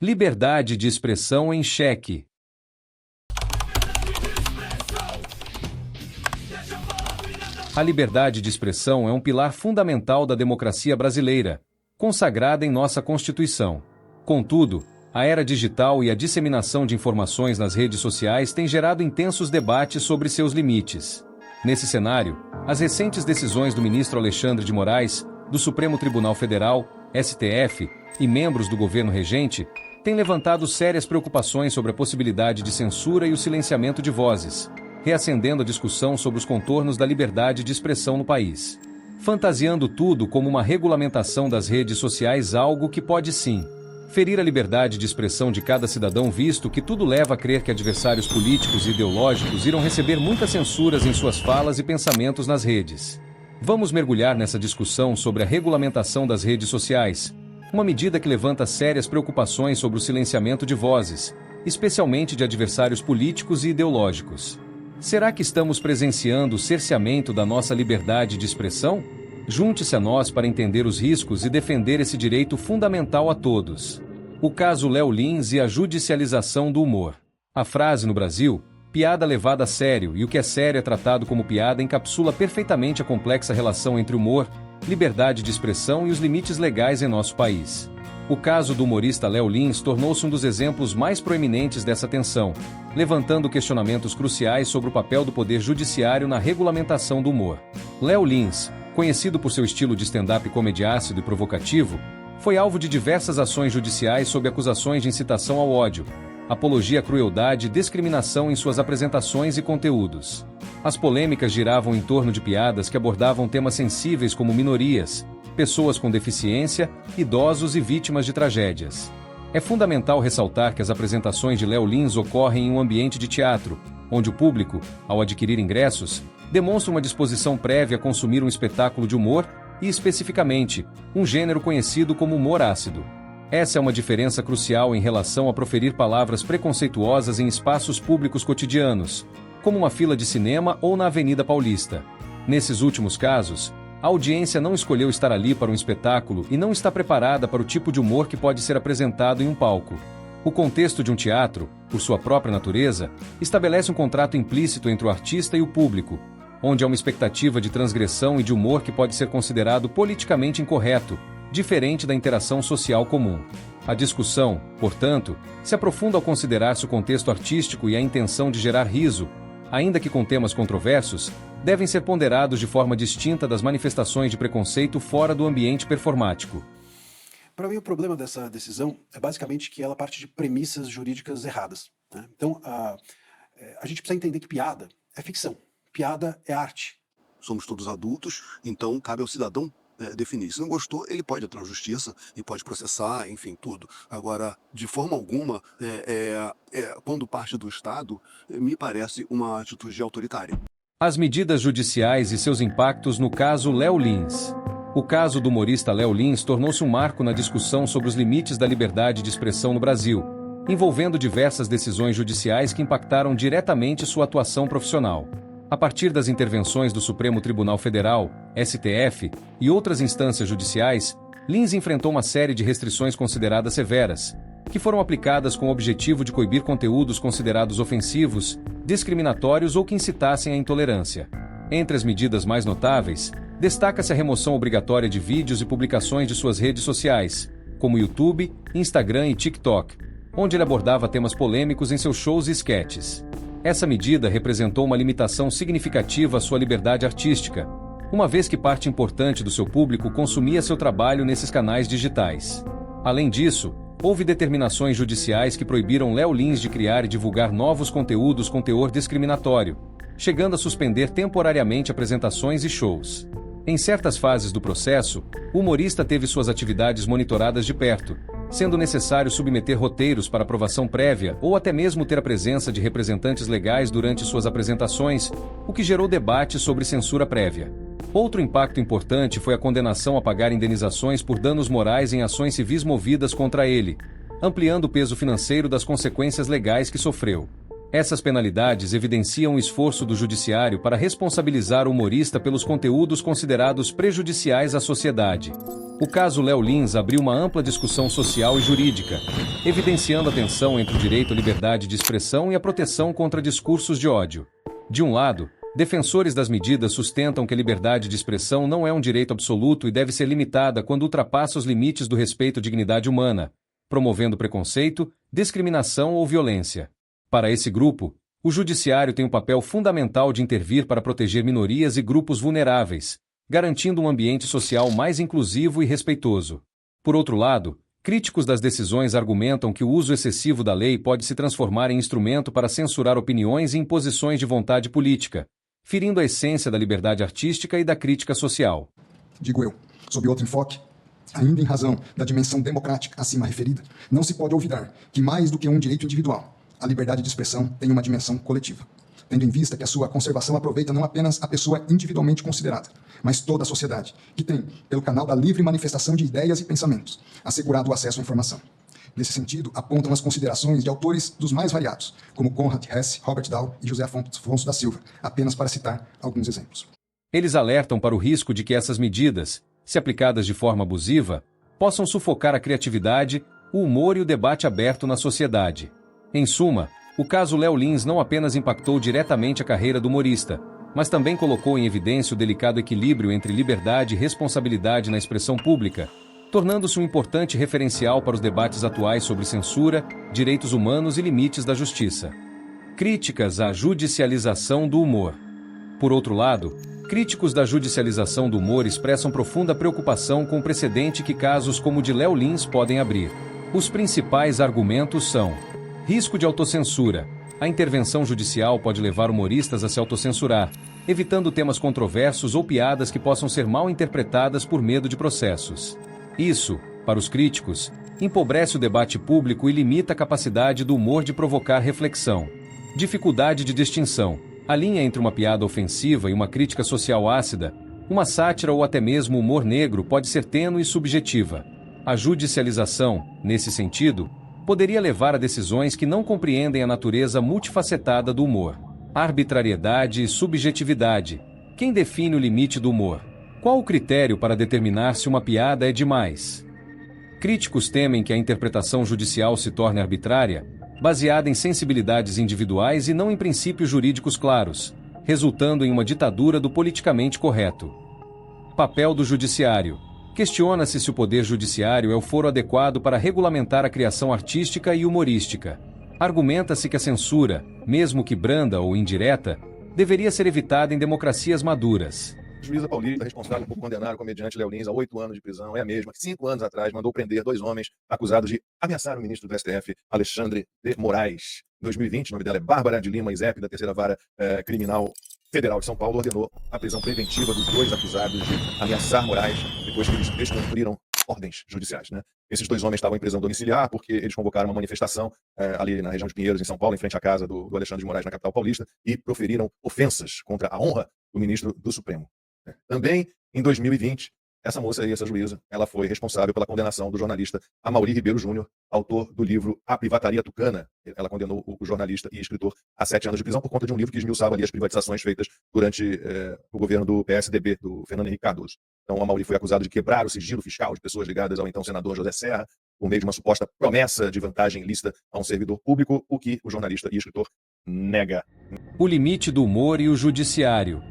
Liberdade de expressão em xeque. A liberdade de expressão é um pilar fundamental da democracia brasileira, consagrada em nossa Constituição. Contudo, a era digital e a disseminação de informações nas redes sociais têm gerado intensos debates sobre seus limites. Nesse cenário, as recentes decisões do ministro Alexandre de Moraes, do Supremo Tribunal Federal, STF, e membros do governo regente, têm levantado sérias preocupações sobre a possibilidade de censura e o silenciamento de vozes, reacendendo a discussão sobre os contornos da liberdade de expressão no país. Fantasiando tudo como uma regulamentação das redes sociais, algo que pode sim ferir a liberdade de expressão de cada cidadão, visto que tudo leva a crer que adversários políticos e ideológicos irão receber muitas censuras em suas falas e pensamentos nas redes. Vamos mergulhar nessa discussão sobre a regulamentação das redes sociais, uma medida que levanta sérias preocupações sobre o silenciamento de vozes, especialmente de adversários políticos e ideológicos. Será que estamos presenciando o cerceamento da nossa liberdade de expressão? Junte-se a nós para entender os riscos e defender esse direito fundamental a todos. O caso Léo Lins e a judicialização do humor. A frase no Brasil, piada levada a sério, e o que é sério é tratado como piada, encapsula perfeitamente a complexa relação entre humor, liberdade de expressão e os limites legais em nosso país. O caso do humorista Léo Lins tornou-se um dos exemplos mais proeminentes dessa tensão, levantando questionamentos cruciais sobre o papel do poder judiciário na regulamentação do humor. Léo Lins, conhecido por seu estilo de stand-up comedy ácido e provocativo, foi alvo de diversas ações judiciais sob acusações de incitação ao ódio, apologia à crueldade e discriminação em suas apresentações e conteúdos. As polêmicas giravam em torno de piadas que abordavam temas sensíveis como minorias, pessoas com deficiência, idosos e vítimas de tragédias. É fundamental ressaltar que as apresentações de Léo Lins ocorrem em um ambiente de teatro, onde o público, ao adquirir ingressos, demonstra uma disposição prévia a consumir um espetáculo de humor e, especificamente, um gênero conhecido como humor ácido. Essa é uma diferença crucial em relação a proferir palavras preconceituosas em espaços públicos cotidianos, como uma fila de cinema ou na Avenida Paulista. Nesses últimos casos, a audiência não escolheu estar ali para um espetáculo e não está preparada para o tipo de humor que pode ser apresentado em um palco. O contexto de um teatro, por sua própria natureza, estabelece um contrato implícito entre o artista e o público, onde há uma expectativa de transgressão e de humor que pode ser considerado politicamente incorreto, diferente da interação social comum. A discussão, portanto, se aprofunda ao considerar-se o contexto artístico e a intenção de gerar riso, ainda que com temas controversos, devem ser ponderados de forma distinta das manifestações de preconceito fora do ambiente performático. Para mim, o problema dessa decisão é basicamente que ela parte de premissas jurídicas erradas, né? Então, a gente precisa entender que piada é ficção, piada é arte. Somos todos adultos, então cabe ao cidadão definir. Se não gostou, ele pode entrar na justiça e pode processar, enfim, tudo. Agora, de forma alguma, quando parte do Estado, me parece uma atitude autoritária. As medidas judiciais e seus impactos no caso Léo Lins. O caso do humorista Léo Lins tornou-se um marco na discussão sobre os limites da liberdade de expressão no Brasil, envolvendo diversas decisões judiciais que impactaram diretamente sua atuação profissional. A partir das intervenções do Supremo Tribunal Federal, STF, e outras instâncias judiciais, Lins enfrentou uma série de restrições consideradas severas, que foram aplicadas com o objetivo de coibir conteúdos considerados ofensivos, discriminatórios ou que incitassem à intolerância. Entre as medidas mais notáveis, destaca-se a remoção obrigatória de vídeos e publicações de suas redes sociais, como YouTube, Instagram e TikTok, onde ele abordava temas polêmicos em seus shows e sketches. Essa medida representou uma limitação significativa à sua liberdade artística, uma vez que parte importante do seu público consumia seu trabalho nesses canais digitais. Além disso, houve determinações judiciais que proibiram Léo Lins de criar e divulgar novos conteúdos com teor discriminatório, chegando a suspender temporariamente apresentações e shows. Em certas fases do processo, o humorista teve suas atividades monitoradas de perto, sendo necessário submeter roteiros para aprovação prévia ou até mesmo ter a presença de representantes legais durante suas apresentações, o que gerou debate sobre censura prévia. Outro impacto importante foi a condenação a pagar indenizações por danos morais em ações civis movidas contra ele, ampliando o peso financeiro das consequências legais que sofreu. Essas penalidades evidenciam o esforço do judiciário para responsabilizar o humorista pelos conteúdos considerados prejudiciais à sociedade. O caso Léo Lins abriu uma ampla discussão social e jurídica, evidenciando a tensão entre o direito à liberdade de expressão e a proteção contra discursos de ódio. De um lado, defensores das medidas sustentam que a liberdade de expressão não é um direito absoluto e deve ser limitada quando ultrapassa os limites do respeito à dignidade humana, promovendo preconceito, discriminação ou violência. Para esse grupo, o judiciário tem um papel fundamental de intervir para proteger minorias e grupos vulneráveis, garantindo um ambiente social mais inclusivo e respeitoso. Por outro lado, críticos das decisões argumentam que o uso excessivo da lei pode se transformar em instrumento para censurar opiniões e imposições de vontade política, ferindo a essência da liberdade artística e da crítica social. Digo eu, sob outro enfoque, ainda em razão da dimensão democrática acima referida, não se pode olvidar que mais do que um direito individual, a liberdade de expressão tem uma dimensão coletiva, tendo em vista que a sua conservação aproveita não apenas a pessoa individualmente considerada, mas toda a sociedade, que tem, pelo canal da livre manifestação de ideias e pensamentos, assegurado o acesso à informação. Nesse sentido, apontam as considerações de autores dos mais variados, como Conrad Hesse, Robert Dahl e José Afonso da Silva, apenas para citar alguns exemplos. Eles alertam para o risco de que essas medidas, se aplicadas de forma abusiva, possam sufocar a criatividade, o humor e o debate aberto na sociedade. Em suma, o caso Léo Lins não apenas impactou diretamente a carreira do humorista, mas também colocou em evidência o delicado equilíbrio entre liberdade e responsabilidade na expressão pública, tornando-se um importante referencial para os debates atuais sobre censura, direitos humanos e limites da justiça. Críticas à judicialização do humor. Por outro lado, críticos da judicialização do humor expressam profunda preocupação com o precedente que casos como o de Léo Lins podem abrir. Os principais argumentos são: risco de autocensura. A intervenção judicial pode levar humoristas a se autocensurar, evitando temas controversos ou piadas que possam ser mal interpretadas por medo de processos. Isso, para os críticos, empobrece o debate público e limita a capacidade do humor de provocar reflexão. Dificuldade de distinção. A linha entre uma piada ofensiva e uma crítica social ácida, uma sátira ou até mesmo humor negro pode ser tênue e subjetiva. A judicialização, nesse sentido, poderia levar a decisões que não compreendem a natureza multifacetada do humor. Arbitrariedade e subjetividade. Quem define o limite do humor? Qual o critério para determinar se uma piada é demais? Críticos temem que a interpretação judicial se torne arbitrária, baseada em sensibilidades individuais e não em princípios jurídicos claros, resultando em uma ditadura do politicamente correto. Papel do judiciário. Questiona-se se o poder judiciário é o foro adequado para regulamentar a criação artística e humorística. Argumenta-se que a censura, mesmo que branda ou indireta, deveria ser evitada em democracias maduras. A juíza paulista responsável por condenar o comediante Léo Lins a 8 anos de prisão é a mesma que 5 anos atrás mandou prender 2 homens acusados de ameaçar o ministro do STF, Alexandre de Moraes. Em 2020, o nome dela é Bárbara de Lima Izep, da Terceira Vara Criminal Federal de São Paulo, ordenou a prisão preventiva dos 2 acusados de ameaçar Moraes, depois que eles descumpriram ordens judiciais, né? Esses 2 homens estavam em prisão domiciliar porque eles convocaram uma manifestação ali na região de Pinheiros, em São Paulo, em frente à casa do Alexandre de Moraes, na capital paulista, e proferiram ofensas contra a honra do ministro do Supremo. Também, em 2020, essa moça aí, essa juíza, ela foi responsável pela condenação do jornalista Amaury Ribeiro Júnior, autor do livro A Privataria Tucana. Ela condenou o jornalista e escritor a 7 anos de prisão por conta de um livro que esmiuçava ali as privatizações feitas durante o governo do PSDB, do Fernando Henrique Cardoso. Então, o Amaury foi acusado de quebrar o sigilo fiscal de pessoas ligadas ao então senador José Serra, por meio de uma suposta promessa de vantagem ilícita a um servidor público, o que o jornalista e escritor nega. O limite do humor e o judiciário.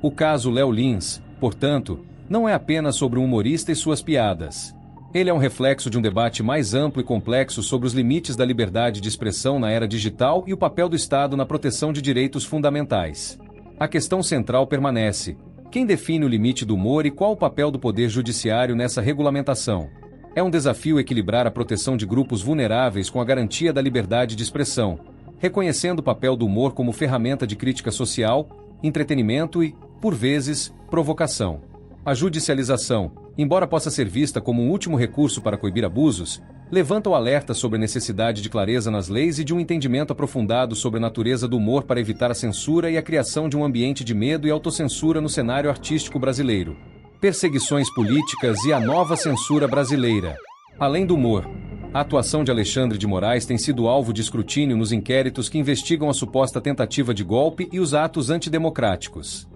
O caso Léo Lins, portanto, não é apenas sobre um humorista e suas piadas. Ele é um reflexo de um debate mais amplo e complexo sobre os limites da liberdade de expressão na era digital e o papel do Estado na proteção de direitos fundamentais. A questão central permanece: quem define o limite do humor e qual o papel do Poder Judiciário nessa regulamentação? É um desafio equilibrar a proteção de grupos vulneráveis com a garantia da liberdade de expressão, reconhecendo o papel do humor como ferramenta de crítica social, entretenimento e, por vezes, provocação. A judicialização, embora possa ser vista como um último recurso para coibir abusos, levanta o alerta sobre a necessidade de clareza nas leis e de um entendimento aprofundado sobre a natureza do humor para evitar a censura e a criação de um ambiente de medo e autocensura no cenário artístico brasileiro. Perseguições políticas e a nova censura brasileira. Além do humor, A atuação de Alexandre de Moraes tem sido alvo de escrutínio nos inquéritos que investigam a suposta tentativa de golpe e os atos antidemocráticos.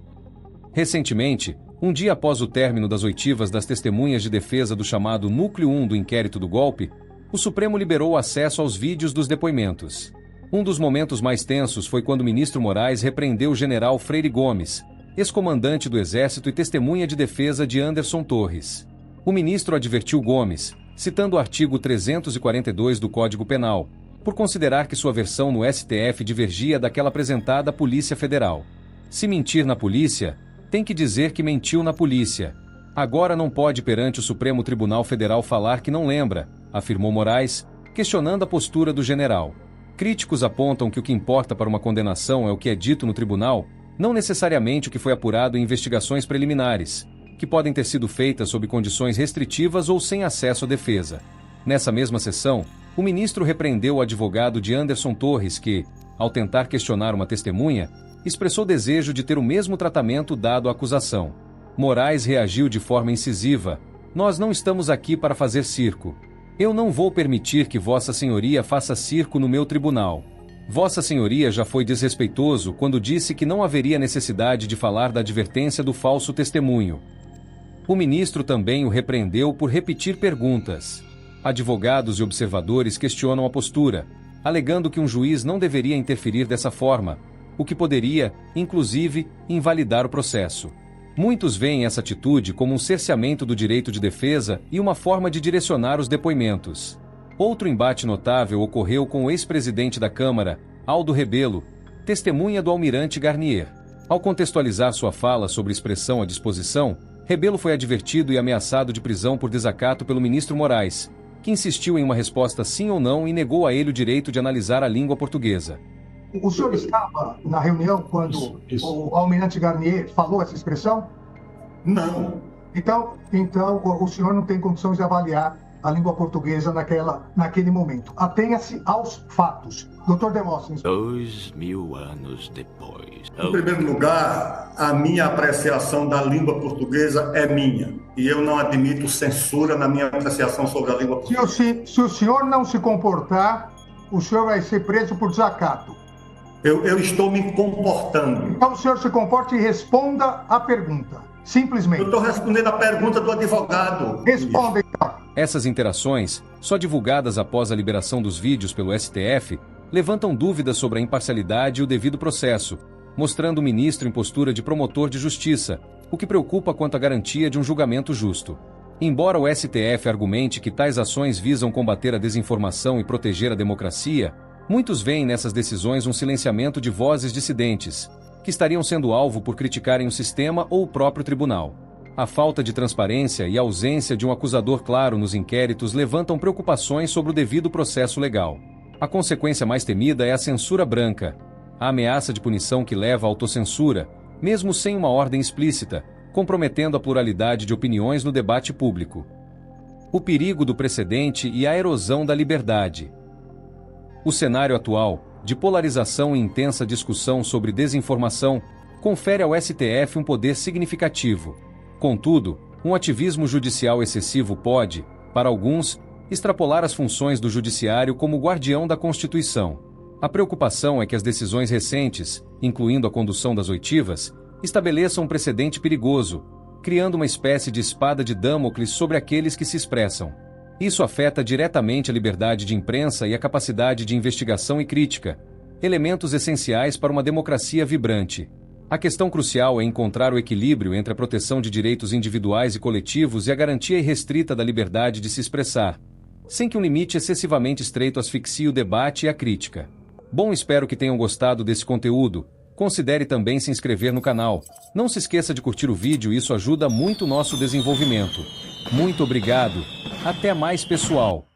Recentemente, um dia após o término das oitivas das testemunhas de defesa do chamado Núcleo 1 do inquérito do golpe, o Supremo liberou o acesso aos vídeos dos depoimentos. Um dos momentos mais tensos foi quando o ministro Moraes repreendeu o general Freire Gomes, ex-comandante do Exército e testemunha de defesa de Anderson Torres. O ministro advertiu Gomes, citando o artigo 342 do Código Penal, por considerar que sua versão no STF divergia daquela apresentada à Polícia Federal. Se mentir na polícia, tem que dizer que mentiu na polícia. Agora não pode perante o Supremo Tribunal Federal falar que não lembra, afirmou Moraes, questionando a postura do general. Críticos apontam que o que importa para uma condenação é o que é dito no tribunal, não necessariamente o que foi apurado em investigações preliminares, que podem ter sido feitas sob condições restritivas ou sem acesso à defesa. Nessa mesma sessão, o ministro repreendeu o advogado de Anderson Torres que, ao tentar questionar uma testemunha, expressou desejo de ter o mesmo tratamento dado à acusação. Moraes reagiu de forma incisiva: "Nós não estamos aqui para fazer circo. Eu não vou permitir que Vossa Senhoria faça circo no meu tribunal. Vossa Senhoria já foi desrespeitoso quando disse que não haveria necessidade de falar da advertência do falso testemunho." O ministro também o repreendeu por repetir perguntas. Advogados e observadores questionam a postura, alegando que um juiz não deveria interferir dessa forma, o que poderia, inclusive, invalidar o processo. Muitos veem essa atitude como um cerceamento do direito de defesa e uma forma de direcionar os depoimentos. Outro embate notável ocorreu com o ex-presidente da Câmara, Aldo Rebelo, testemunha do almirante Garnier. Ao contextualizar sua fala sobre expressão à disposição, Rebelo foi advertido e ameaçado de prisão por desacato pelo ministro Moraes, que insistiu em uma resposta sim ou não e negou a ele o direito de analisar a língua portuguesa. O senhor estava na reunião quando o almirante Garnier falou essa expressão? Não. Então o senhor não tem condições de avaliar a língua portuguesa naquele momento. Atenha-se aos fatos. Doutor Demóstenes. 2000 anos depois. Em primeiro lugar, a minha apreciação da língua portuguesa é minha. E eu não admito censura na minha apreciação sobre a língua portuguesa. Se o senhor não se comportar, o senhor vai ser preso por desacato. Eu estou me comportando. Então o senhor se comporte e responda a pergunta. Simplesmente. Eu estou respondendo a pergunta do advogado. Responda, então. Essas interações, só divulgadas após a liberação dos vídeos pelo STF, levantam dúvidas sobre a imparcialidade e o devido processo, mostrando o ministro em postura de promotor de justiça, o que preocupa quanto à garantia de um julgamento justo. Embora o STF argumente que tais ações visam combater a desinformação e proteger a democracia, muitos veem nessas decisões um silenciamento de vozes dissidentes, que estariam sendo alvo por criticarem o sistema ou o próprio tribunal. A falta de transparência e a ausência de um acusador claro nos inquéritos levantam preocupações sobre o devido processo legal. A consequência mais temida é a censura branca, a ameaça de punição que leva à autocensura, mesmo sem uma ordem explícita, comprometendo a pluralidade de opiniões no debate público. O perigo do precedente e a erosão da liberdade. O cenário atual, de polarização e intensa discussão sobre desinformação, confere ao STF um poder significativo. Contudo, um ativismo judicial excessivo pode, para alguns, extrapolar as funções do judiciário como guardião da Constituição. A preocupação é que as decisões recentes, incluindo a condução das oitivas, estabeleçam um precedente perigoso, criando uma espécie de espada de Damocles sobre aqueles que se expressam. Isso afeta diretamente a liberdade de imprensa e a capacidade de investigação e crítica, elementos essenciais para uma democracia vibrante. A questão crucial é encontrar o equilíbrio entre a proteção de direitos individuais e coletivos e a garantia irrestrita da liberdade de se expressar, sem que um limite excessivamente estreito asfixie o debate e a crítica. Bom, espero que tenham gostado desse conteúdo. Considere também se inscrever no canal. Não se esqueça de curtir o vídeo, isso ajuda muito o nosso desenvolvimento. Muito obrigado. Até mais, pessoal.